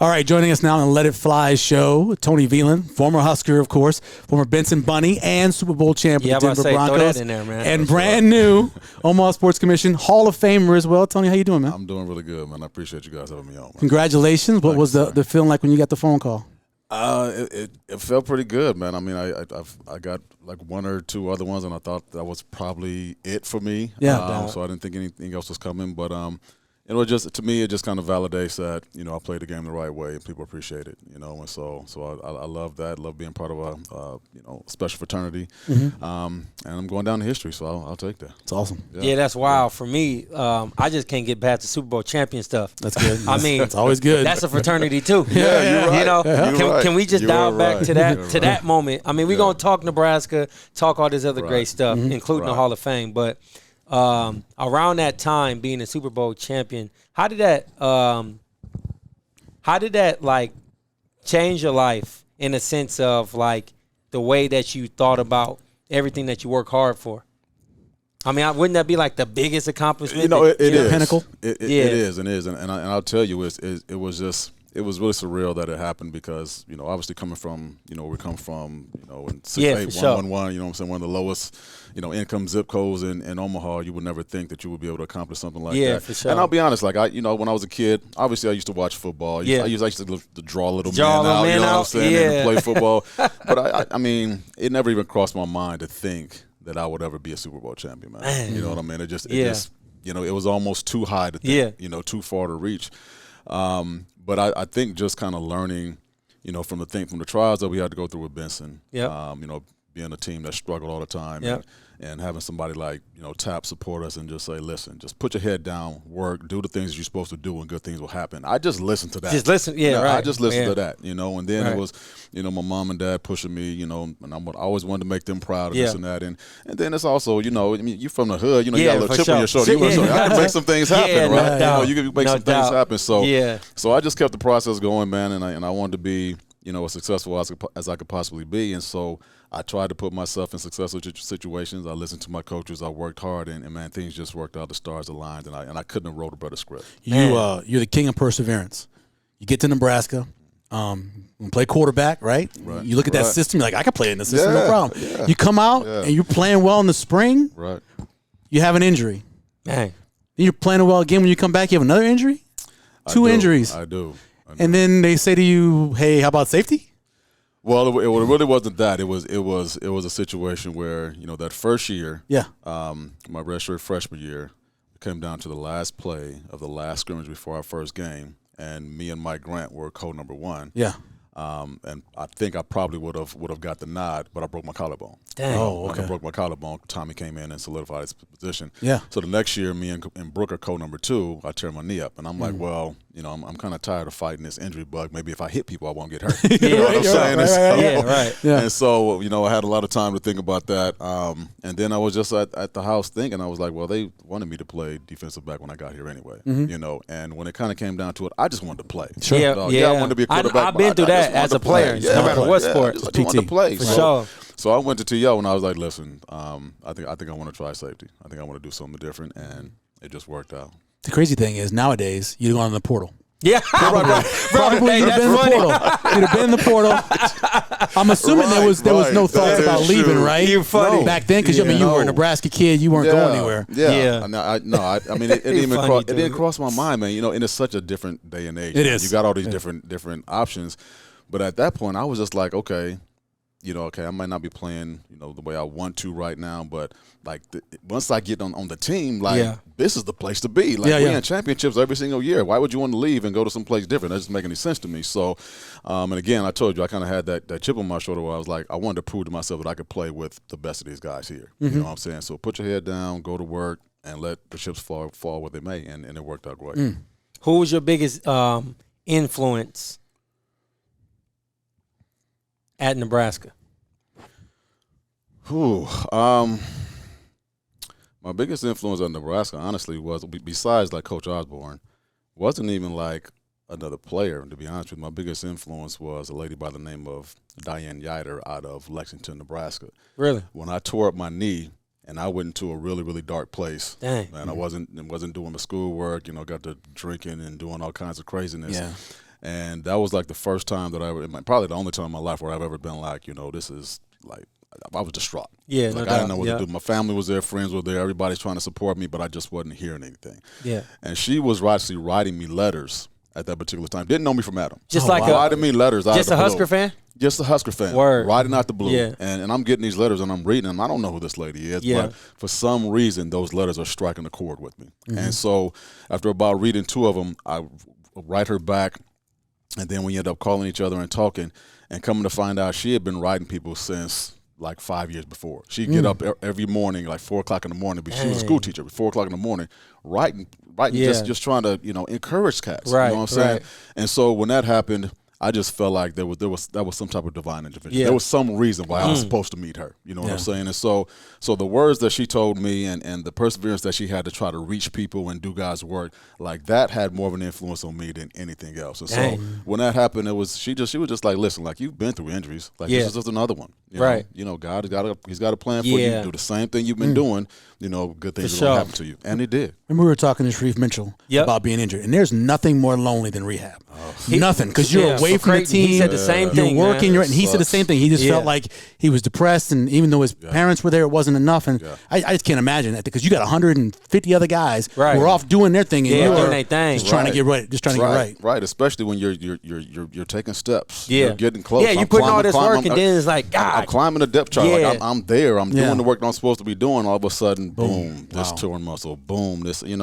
All right, joining us now on the Let It Fly show, Tony Veland, former Husker, of course, former Benson Bunny and Super Bowl champ with the Denver Broncos. Throw that in there, man. And brand new Omaha Sports Commission Hall of Famer as well. Tony, how you doing, man? I'm doing really good, man. I appreciate you guys having me on, man. Congratulations. What was the feeling like when you got the phone call? It felt pretty good, man. I mean, I got like one or two other ones, and I thought that was probably it for me. Yeah. So I didn't think anything else was coming, but it was just, to me, it just kind of validates that, I played the game the right way and people appreciate it, and so I love that. Love being part of a special fraternity, and I'm going down in history, so I'll take that. It's awesome. Yeah, that's wild. For me, I just can't get past the Super Bowl champion stuff. That's good. I mean, it's always good. That's a fraternity too. Yeah, you're right. Can we just dial back to that moment? I mean, we're gonna talk Nebraska, talk all this other great stuff, including the Hall of Fame, but. Around that time, being a Super Bowl champion, how did that like change your life in a sense of like the way that you thought about everything that you work hard for? I mean, wouldn't that be like the biggest accomplishment? It is. Pinnacle. It is, and I'll tell you, it was just. It was really surreal that it happened because, obviously coming from, where we come from, in 68111, you know what I'm saying, one of the lowest, income zip codes in Omaha, you would never think that you would be able to accomplish something like that. Yeah, for sure. And I'll be honest, like when I was a kid, obviously I used to watch football. I used to draw little men out, you know what I'm saying, and play football. But I mean, it never even crossed my mind to think that I would ever be a Super Bowl champion, man. You know what I mean? It just, it was almost too high to think, too far to reach. But I think just kind of learning, from the trials that we had to go through with Benson, being a team that struggled all the time, and having somebody like, TAP support us and just say, listen, just put your head down, work, do the things you're supposed to do, and good things will happen. I just listened to that. Just listen, right. I just listened to that, and then it was, my mom and dad pushing me, and I always wanted to make them proud of this and that, and then it's also, I mean, you're from the hood, you got a little chip on your shoulder, I can make some things happen, right? You can make some things happen. So I just kept the process going, man, and I wanted to be, as successful as I could possibly be, and so I tried to put myself in successful situations. I listened to my coaches. I worked hard, and man, things just worked out. The stars aligned, and I couldn't have wrote a better script. You're the king of perseverance. You get to Nebraska, play quarterback, right? Right. You look at that system, you're like, I can play in this system, no problem. Yeah. You come out and you're playing well in the spring. Right. You have an injury. Dang. Then you're playing well again. When you come back, you have another injury. Two injuries. I do. And then they say to you, hey, how about safety? Well, it really wasn't that. It was a situation where, that first year, my redshirt freshman year, it came down to the last play of the last scrimmage before our first game, and me and Mike Grant were code number 1. Yeah. And I think I probably would have got the nod, but I broke my collarbone. Dang. Oh, okay. When I broke my collarbone, Tommy came in and solidified his position. Yeah. So the next year, me and Brooke are code number 2. I tear my knee up, and I'm like, well, I'm kind of tired of fighting this injury bug. Maybe if I hit people, I won't get hurt. You know what I'm saying? Right. Yeah. And so, I had a lot of time to think about that. And then I was just at the house thinking, I was like, well, they wanted me to play defensive back when I got here anyway. And when it kind of came down to it, I just wanted to play. Sure. I wanted to be a quarterback. I've been through that as a player, no matter what sport. I just wanted to play. For sure. So I went to TO and I was like, listen, I think I want to try safety. I think I want to do something different, and it just worked out. The crazy thing is nowadays you go on the portal. Yeah, Probably you'd have been in the portal. You'd have been in the portal. I'm assuming there was no thoughts about leaving, right? You're funny. Back then, because you were a Nebraska kid, you weren't going anywhere. Yeah. I mean, it didn't cross my mind, man. And it's such a different day and age. It is. You got all these different options, but at that point, I was just like, okay. I might not be playing, the way I want to right now, but like once I get on the team, this is the place to be. Like we win championships every single year. Why would you want to leave and go to some place different? That doesn't make any sense to me. So, and again, I told you I kind of had that chip on my shoulder where I was like, I wanted to prove to myself that I could play with the best of these guys here. You know what I'm saying? So put your head down, go to work, and let the chips fall where they may, and it worked out great. Who was your biggest influence at Nebraska? My biggest influence at Nebraska, honestly, was, besides like Coach Osborne, wasn't even like another player. To be honest with you, my biggest influence was a lady by the name of Diane Yider out of Lexington, Nebraska. Really? When I tore up my knee and I went into a really, really dark place, Dang. and I wasn't doing my schoolwork, got to drinking and doing all kinds of craziness. Yeah. And that was like the first time that probably the only time in my life where I've ever been like, this is like, I was distraught. Yeah, like no I didn't know doubt. what to do. My family was there, friends were there, everybody's trying to support me, but I just wasn't hearing anything. Yeah. And she was actually writing me letters at that particular time. Didn't know me from Adam. Just writing me letters out of the blue. Just a Husker fan? Just a Husker fan. Word. Writing out the blue. Yeah. And I'm getting these letters and I'm reading them. I don't know who this lady is, but for some reason those letters are striking a chord with me. And so after about reading 2 of them, I write her back, and then we end up calling each other and talking, and coming to find out she had been writing people since like 5 years before. She'd get up every morning, like 4 o'clock in the morning, but she was a school teacher, 4 o'clock in the morning, writing, just trying to, encourage cats. Right, you know what I'm saying? right. And so when that happened, I just felt like that was some type of divine intervention. Yeah. There was some reason why I was supposed to meet her. You know what I'm saying? And so the words that she told me and the perseverance that she had to try to reach people and do God's work, like that had more of an influence on me than anything else. And so when that happened, she was just like, listen, like you've been through injuries, like this is just another one. Right. God he's got a plan for you. Do the same thing you've been doing. Good things are going to happen to you, and it did. Remember we were talking to Sharif Mitchell about being injured, and there's nothing more lonely than rehab. Nothing, because you're away from the team. He said the same thing. You're working, man. and he said the same thing. He just felt like he was depressed, and even though his parents were there, it wasn't enough. And I just can't imagine that, because you got 150 other guys who are off doing their thing, and you're just trying to get right. Just trying to get right. Right, especially when you're taking steps. Yeah. You're getting close. Yeah, you're putting all this work, and then it's like, God. I'm climbing the depth chart. Like I'm there. I'm doing the work that I'm supposed to be doing. All of a sudden, boom, this torn muscle. Boom, this, and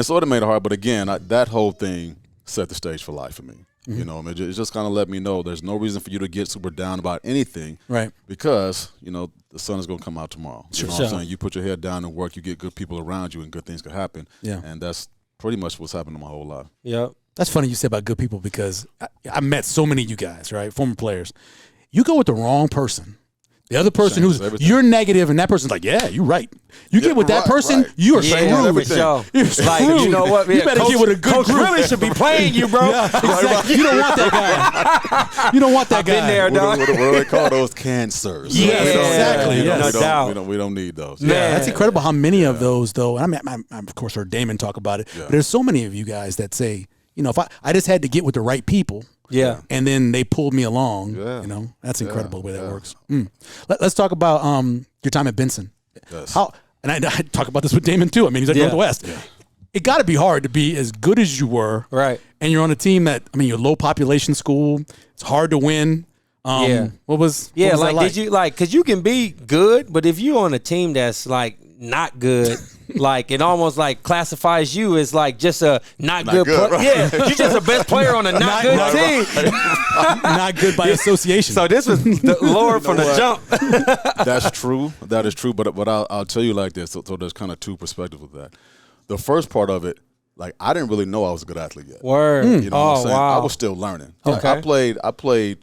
so it made it hard. But again, that whole thing set the stage for life for me. It just kind of let me know there's no reason for you to get super down about anything, right? Because the sun is going to come out tomorrow. You know what I'm saying? You put your head down and work. You get good people around you, and good things can happen. Yeah, and that's pretty much what's happened to my whole life. Yep. That's funny you said about good people, because I met so many of you guys, right? Former players. You go with the wrong person. The other person you're negative, and that person's like, yeah, you're right. You get with that person, you are screwed. You're screwed. Like, you know what? You better get with a good Coach group. really should be playing you, bro. Exactly. You don't want that guy. You don't want that guy. Been there, dog. What do they call those? Cancers. Yeah, exactly. No doubt. We don't need those. Yeah, that's incredible how many of those, though. And I of course, heard Damon talk about it, but there's so many of you guys that say, if I just had to get with the right people. Yeah, and then they pulled me along. Yeah. That's incredible the way that works. Let's talk about your time at Benson. Yes. And I talk about this with Damon too. I mean, he's at Northwest. Yeah. It got to be hard to be as good as you were, right? And you're on a team that, you're a low population school. It's hard to win. What was like that like? did you because you can be good, but if you're on a team that's like not good, like it almost like classifies you as like just a not good player. Right. Yeah, you're just the best player on a not good team. Not good by association. So this was the lower from the jump. That's true. That is true. But I'll tell you like this. So there's kind of two perspectives with that. The first part of it, like I didn't really know I was a good athlete yet. Word. You know what I'm saying? Wow. I was still learning. Okay. I played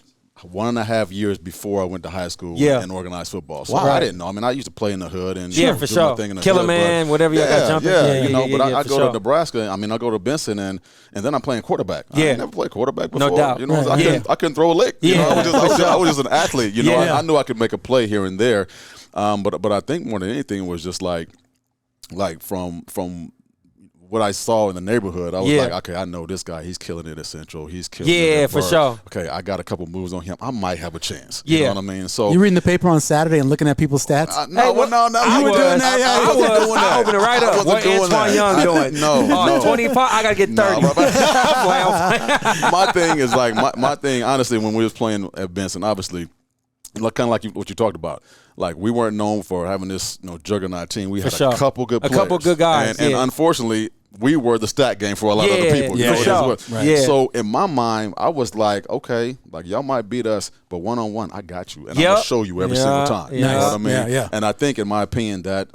1.5 years before I went to high school and organized football. So I didn't know. I mean, I used to play in the hood and for do sure. my thing in the Killer hood, man, whatever you got jumping. But I go to Nebraska. I mean, I go to Benson and then I'm playing quarterback. I never played quarterback before. No doubt. You know, I couldn't throw a lick. You know, I was just an athlete. You know, I knew I could make a play here and there. But I think more than anything it was just like from what I saw in the neighborhood, I was like, okay, I know this guy. He's killing it at Central. He's killing it. Yeah, for sure. Okay, I got a couple moves on him. I might have a chance. Yeah. You know what I mean? So you reading the paper on Saturday and looking at people's stats? No. You were doing that. I opened it right up. What Antoine Young doing? No. 25. I gotta get 30. My thing is like my thing. Honestly, when we was playing at Benson, obviously, kind of like what you talked about. Like we weren't known for having this juggernaut team. We had a couple good players. A couple good guys. And unfortunately, we were the stat game for a lot of other people. Yeah, Right. So in my mind, I was like, okay, like y'all might beat us, but one-on-one, I got you. And I'm going to show you every single time. You know what I mean? Yeah. And I think, in my opinion, that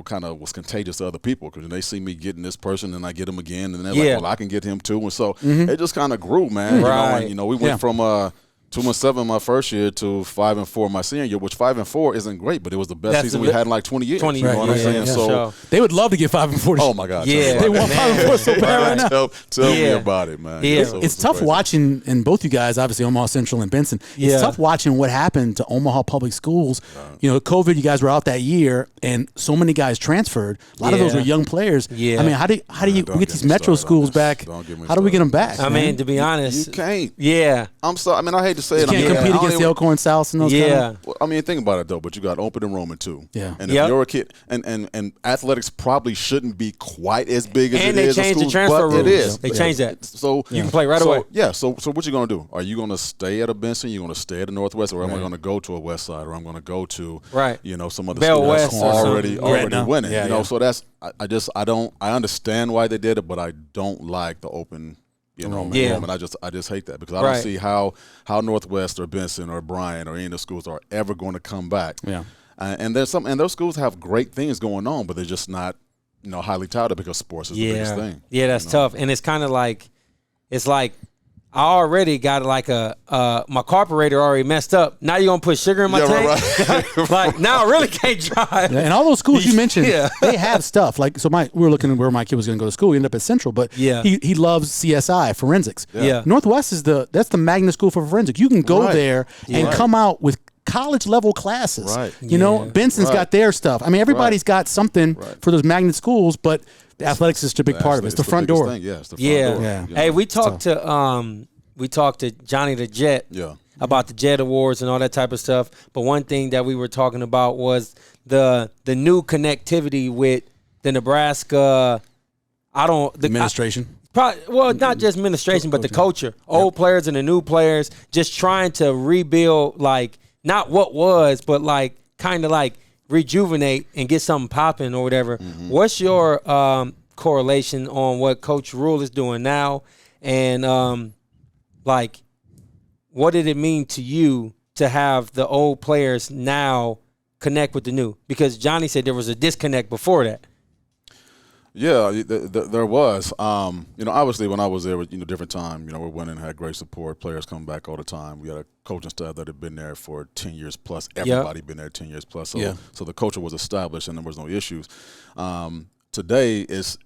kind of was contagious to other people because they see me getting this person and I get him again. And they're like, well, I can get him too. And so it just kind of grew, man. Right. You know, we went from 2-7 my first year to 5-4 my senior year, which 5-4 isn't great, but it was the best season we had in like 20 years. 20 you know what I'm saying? So they would love to get 5-4. Oh my God! Yeah, they want 5-4 so bad right now. Tell me about it, man. Yeah. It's tough watching, and both you guys, obviously Omaha Central and Benson. It's tough watching what happened to Omaha Public Schools. You know, COVID, you guys were out that year, and so many guys transferred. A lot of those were young players. Yeah. I mean, how do you get these metro schools back? How do we get them back? I mean, to be honest, you can't. Yeah. I'm sorry. I mean, I hate to say it. You can't compete against the Elkhorn South and those kind of. Well, I mean, think about it though. But you got open enrollment too. Yeah. And if you're a kid, and athletics probably shouldn't be quite as big as it is. And they changed the transfer rules. It is. They changed that. So you can play right away. Yeah. So what you gonna do? Are you gonna stay at a Benson? You gonna stay at a Northwest, or am I gonna go to a West Side, or I'm gonna go to some other school that's already winning? You know. So that's I understand why they did it, but I don't like the open. Enrollment. I just hate that because I don't see how Northwest or Benson or Bryan or any of the schools are ever going to come back. Yeah, and those schools have great things going on, but they're just not highly touted because sports is the biggest thing. Yeah, that's tough, and it's kind of like I already got like my carburetor already messed up. Now you're gonna put sugar in my tank? Right. Like now I really can't drive. And all those schools you mentioned, they have stuff. Like we were looking at where my kid was gonna go to school. He ended up at Central, but he loves CSI, forensics. Yeah. Northwest that's the magnet school for forensics. You can go there and come out with college level classes. Right. You know, Benson's got their stuff. I mean, everybody's got something for those magnet schools, but athletics is a big part of it. It's the front door. It's the front door. Yeah. Hey, we talked to Johnny the Jet about the Jet Awards and all that type of stuff. But one thing that we were talking about was the new connectivity with the Nebraska administration. Not just administration, but the culture. Old players and the new players just trying to rebuild, like, not what was, but like kind of like rejuvenate and get something popping or whatever. Mm-hmm. What's your correlation on what Coach Rule is doing now, and like what did it mean to you to have the old players now connect with the new? Because Johnny said there was a disconnect before that. Yeah, there was. Obviously when I was there, different time. We're winning, had great support. Players come back all the time. We had a coaching staff that had been there for 10 years plus. Everybody been there 10 years plus. So the culture was established and there was no issues. Today it's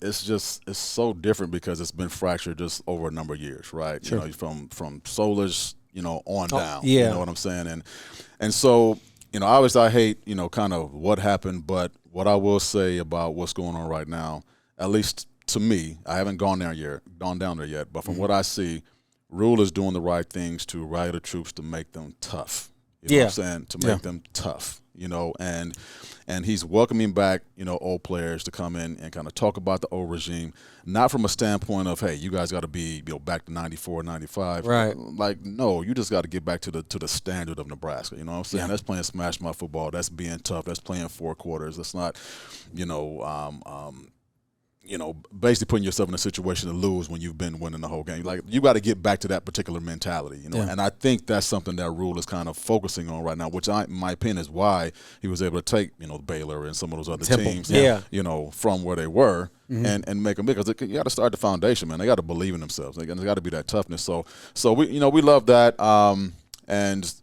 so different because it's been fractured just over a number of years, right? Sure. From Solish, on down. You know what I'm saying? And so, obviously I hate, kind of what happened, but what I will say about what's going on right now, at least to me, I haven't gone down there yet, but from what I see, Rule is doing the right things to rally the troops to make them tough. You know what I'm saying? To make them tough, and he's welcoming back, old players to come in and kind of talk about the old regime, not from a standpoint of, hey, you guys got to be, back to 94, 95. Right. Like, no, you just got to get back to the standard of Nebraska. You know what I'm saying? Yeah. That's playing smash mouth football. That's being tough. That's playing 4 quarters. That's not, basically putting yourself in a situation to lose when you've been winning the whole game. Like, you got to get back to that particular mentality, And I think that's something that Rule is kind of focusing on right now, which in my opinion is why he was able to take, Baylor and some of those other teams, from where they were and make them big. Because you got to start the foundation, man. They got to believe in themselves. They got to be that toughness. So we love that. And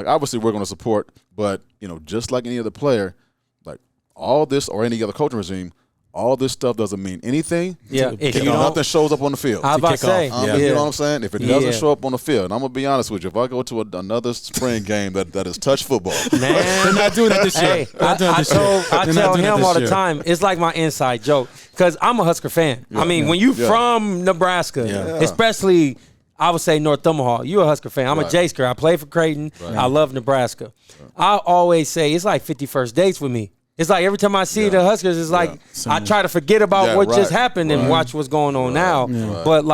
obviously we're going to support, but just like any other player, like all this or any other coaching regime, all this stuff doesn't mean anything. Yeah, if nothing shows up on the field. I was about to say, you know what I'm saying? If it doesn't show up on the field, and I'm gonna be honest with you, if I go to another spring game that is touch football, man, they're not doing it this year. I tell him all the time, it's like my inside joke because I'm a Husker fan. I mean, when you from Nebraska, especially. I would say North Omaha. You're a Husker fan. I'm a J-Sker. I play for Creighton. I love Nebraska. I always say it's like 51st dates with me. It's like every time I see the Huskers, it's like I try to forget about what just happened and watch what's going on now. But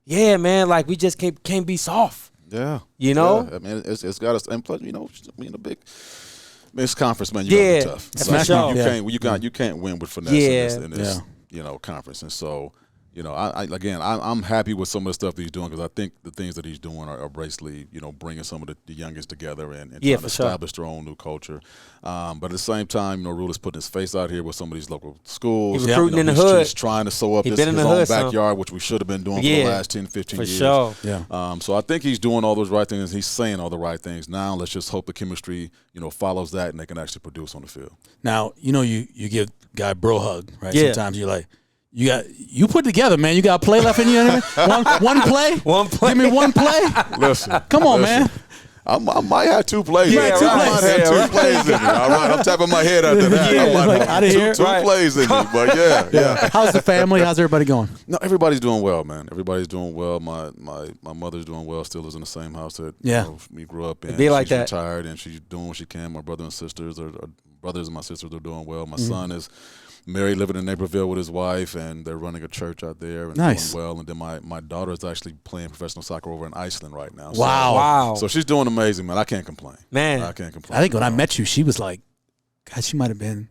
man, like we just can't be soft. Yeah. You know? Yeah. I mean, it's got us. And plus, being a big mixed conference, man, you got to be tough. That's for sure. You can't win with finesse in this conference. And so, I'm happy with some of the stuff that he's doing because I think the things that he's doing are basically, bringing some of the youngest together and trying to establish their own new culture. But at the same time, Rule is putting his face out here with some of these local schools. He's recruiting in the hood. He's trying to sew up his own backyard, which we should have been doing for the last 10, 15 years. For sure. Yeah. So I think he's doing all those right things. He's saying all the right things. Now let's just hope the chemistry, follows that and they can actually produce on the field. Now, you give guy bro hug, right? Yeah. Sometimes you're like, you put together, man. You got a play left in you. One play. One play. Give me one play. Listen, come on, man. I might have 2 plays. Yeah, I might have 2 plays in me. All right, I'm tapping my head after that. I might have 2 plays in me. But yeah. How's the family? How's everybody going? No, everybody's doing well, man. Everybody's doing well. My mother's doing well. Still is in the same house that we grew up in. Be like she's that. Retired and she's doing what she can. My brothers and my sisters are doing well. My son is married, living in Naperville with his wife, and they're running a church out there and doing well. And then my daughter is actually playing professional soccer over in Iceland right now. Wow. So she's doing amazing, man. I can't complain. Man. I can't complain. I think when I met you, she was like, God, she might have been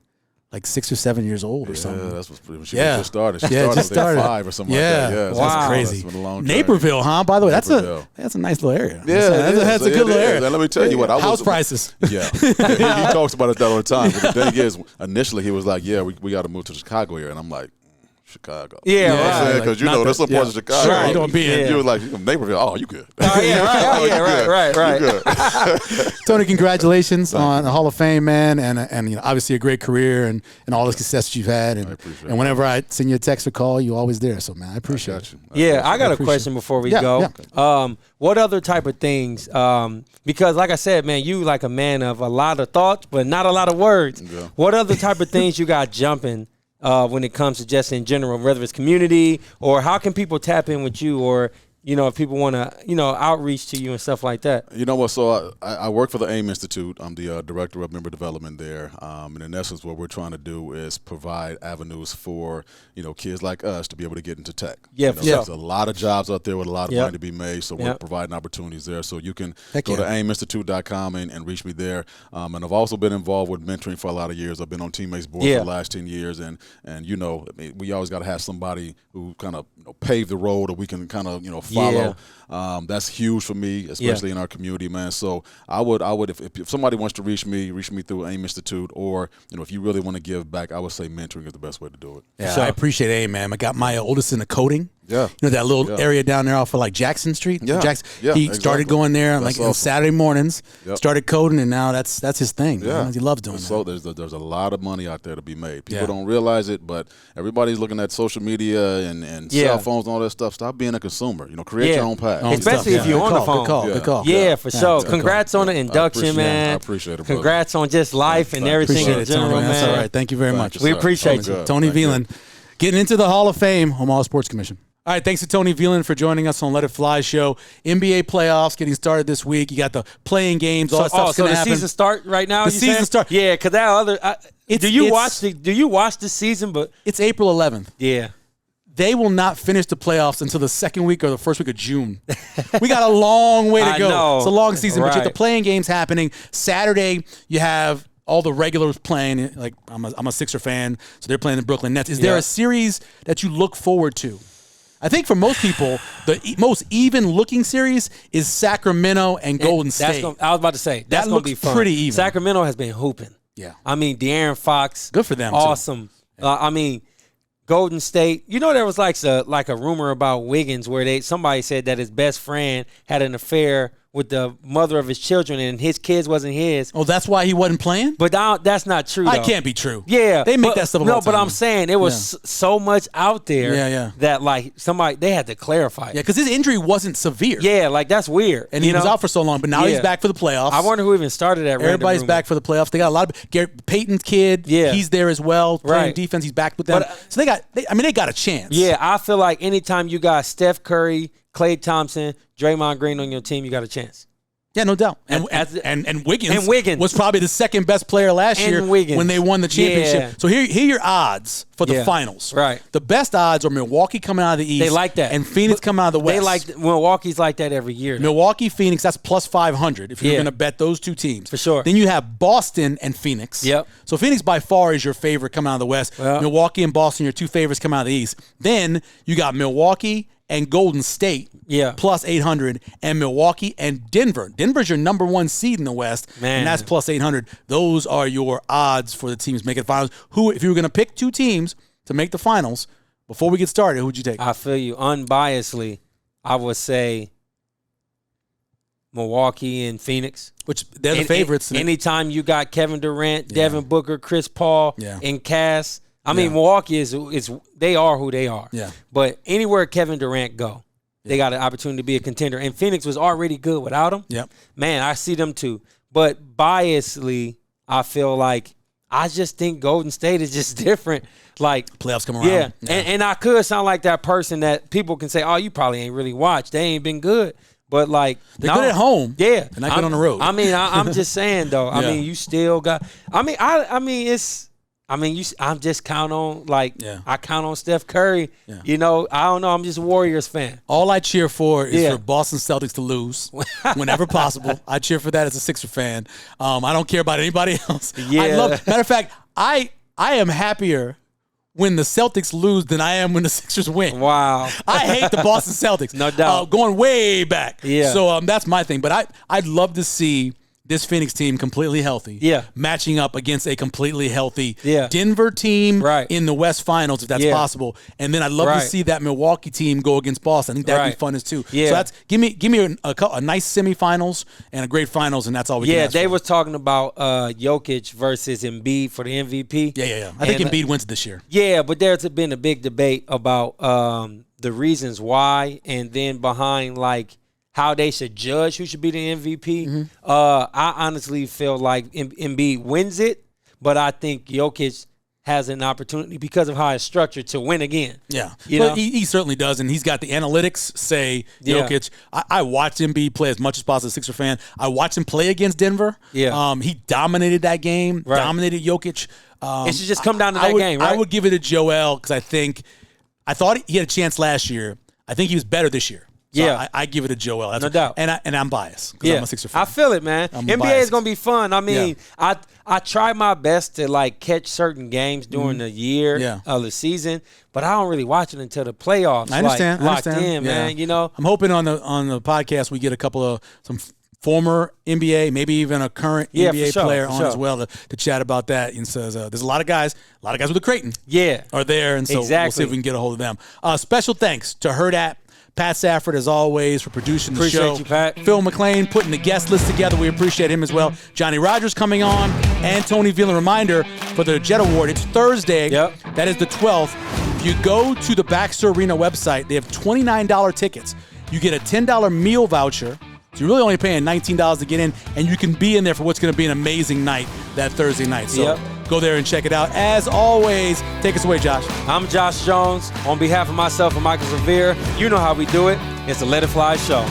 like 6 or 7 years old or something. Yeah, that's when she just started. She started at 5 or something like that. Yeah, that's crazy. That's been a long Naperville, huh? By the way, that's a nice little area. Yeah, that's a good little area. And let me tell you what. House prices. Yeah. He talks about it all the time. But the thing is, initially he was like, we got to move to the Chicago area. And I'm like, Chicago. Yeah, because there's some parts of Chicago. Sure, you don't be in. You were like, Naperville. Oh, you good? Oh yeah, right. You good. Tony, congratulations on the Hall of Fame, man, and obviously a great career and all the success you've had. And whenever I send you a text or call, you're always there. So, man, I appreciate it. I got a question before we go. Yeah. What other type of things? Because, like I said, man, you like a man of a lot of thoughts, but not a lot of words. Yeah. What other type of things you got jumping? When it comes to just in general, whether it's community or how can people tap in with you or, if people want to, outreach to you and stuff like that. You know what? So I work for the AIM Institute. I'm the director of member development there. And in essence, what we're trying to do is provide avenues for, kids like us to be able to get into tech. Yeah, There's a lot of jobs out there with a lot of money to be made. So we're providing opportunities there. So you can go to aiminstitute.com and reach me there. And I've also been involved with mentoring for a lot of years. I've been on Teammates board for the last 10 years. And we always got to have somebody who kind of pave the road or we can kind of, follow. That's huge for me, especially in our community, man. So I would if somebody wants to reach me through AIM Institute, or if you really want to give back, I would say mentoring is the best way to do it. Yeah, so I appreciate AIM, man. I got my oldest into coding. Yeah, that little area down there off of like Jackson Street. Yeah, he started going there on Saturday mornings. Started coding, and now that's his thing. Yeah, he loves doing that. So there's a lot of money out there to be made. People don't realize it, but everybody's looking at social media and cell phones and all that stuff. Stop being a consumer. Create your own path. Especially if you're on the phone. Good call. Yeah, for sure. Congrats on the induction, man. I appreciate it, brother. Congrats on just life and everything in general, man. That's all right. Thank you very much. We appreciate you. Tony Veland getting into the Hall of Fame, Omaha Sports Commission. All right, thanks to Tony Veland for joining us on Let It Fly show. NBA playoffs getting started this week. You got the playing games. All that stuff's going to happen. So the season start right now? The season start. Yeah, because that other. Do you watch the season? But it's April 11th. Yeah. They will not finish the playoffs until the second week or the first week of June. We got a long way to go. Know. It's a long season, right. but you have the playing games happening. Saturday, you have all the regulars playing. Like I'm a Sixer fan, so they're playing the Brooklyn Nets. Is there a series that you look forward to? I think for most people, the most even-looking series is Sacramento and Golden State. I was about to say that's going to be fun. Pretty even. Sacramento has been hooping. Yeah, I mean De'Aaron Fox. Good for them. Awesome. I mean. Golden State, there was like a rumor about Wiggins where somebody said that his best friend had an affair with the mother of his children and his kids wasn't his. Oh, that's why he wasn't playing? But that's not true, though. I can't be true. Yeah. They make that stuff up all the time. No, but I'm saying it was so much out there that like they had to clarify it. Yeah, because his injury wasn't severe. Yeah, like that's weird. And he was out for so long, but now he's back for the playoffs. I wonder who even started that. Everybody's back for the playoffs. They got a lot of Peyton's kid. Yeah. He's there as well, playing defense. He's back with them. So they got a chance. Yeah, I feel like anytime you got Steph Curry, Klay Thompson, Draymond Green on your team, you got a chance. Yeah, no doubt. And Wiggins was probably the second best player last year when they won the championship. Yeah. So here are your odds for the finals. Right. The best odds are Milwaukee coming out of the East. They like that. And Phoenix coming out of the West. Milwaukee's like that every year. Milwaukee, Phoenix, that's plus 500 if you're going to bet those two teams. For sure. Then you have Boston and Phoenix. Yep. So Phoenix by far is your favorite coming out of the West. Well, Milwaukee and Boston, your two favorites coming out of the East. Then you got Milwaukee and Golden State, plus 800, and Milwaukee and Denver. Denver's your number one seed in the West, and that's plus 800. Those are your odds for the teams making the finals. If you were going to pick two teams to make the finals, before we get started, who'd you take? I feel you. Unbiasedly, I would say Milwaukee and Phoenix. Which they're the favorites. Anytime you got Kevin Durant, Devin Booker, Chris Paul, and Cass. I mean, Milwaukee is they are who they are. Yeah. But anywhere Kevin Durant go, they got an opportunity to be a contender. And Phoenix was already good without him. Yep. Man, I see them too. But biasly, I feel like I just think Golden State is just different. Like playoffs come around. Yeah. And I could sound like that person that people can say, oh, you probably ain't really watched. They ain't been good. But like they're good at home. Yeah. They're not good on the road. I mean, I'm just saying though. I mean, you still got I'm just count on I count on Steph Curry. Yeah. I don't know. I'm just a Warriors fan. All I cheer for is for Boston Celtics to lose whenever possible. I cheer for that as a Sixer fan. I don't care about anybody else. Yeah. Matter of fact, I am happier when the Celtics lose than I am when the Sixers win. Wow. I hate the Boston Celtics. No doubt. Going way back. Yeah. So that's my thing. But I'd love to see this Phoenix team completely healthy. Yeah. Matching up against a completely healthy Denver team in the West Finals, if that's possible. And then I'd love to see that Milwaukee team go against Boston. I think that'd be fun as too. Yeah. So that's give me a nice semifinals and a great finals, and that's all we can ask they for. was talking about Jokic versus Embiid for the MVP. Yeah. I think Embiid wins this year. Yeah, but there's been a big debate about the reasons why, and then behind how they should judge who should be the MVP. Mm-hmm. I honestly feel like Embiid wins it, but I think Jokic has an opportunity because of how it's structured to win again. Yeah, he certainly does, and he's got the analytics say Jokic. I watched Embiid play as much as possible as a Sixer fan. I watched him play against Denver. Yeah. He dominated that game, dominated Jokic. It should just come down to that game, right? I would give it to Joel because I thought he had a chance last year. I think he was better this year. So I give it a Joel. That's no doubt. And I'm biased because I'm a Sixer fan. I feel it, man. NBA is going to be fun. I mean, I try my best to catch certain games during the year of the season, but I don't really watch it until the playoffs. I understand. Locked in, man. I'm hoping on the podcast we get a couple of some former NBA, maybe even a current NBA player on as well to chat about that. And so there's a lot of guys with the Creighton are there, and so we'll see if we can get a hold of them. Special thanks to Hurrdat, Pat Safford, as always, for producing the show. Appreciate you, Pat. Phil McLean putting the guest list together. We appreciate him as well. Johnny Rodgers coming on, and Tony Veland. Reminder for the Jet Award. It's Thursday. Yep. That is the 12th. If you go to the Baxter Arena website, they have $29 tickets. You get a $10 meal voucher. So you're really only paying $19 to get in, and you can be in there for what's going to be an amazing night that Thursday night. So Go there and check it out. As always, take us away, Josh. I'm Josh Jones. On behalf of myself and Michael Revere, you know how we do it. It's the Let It Fly Show.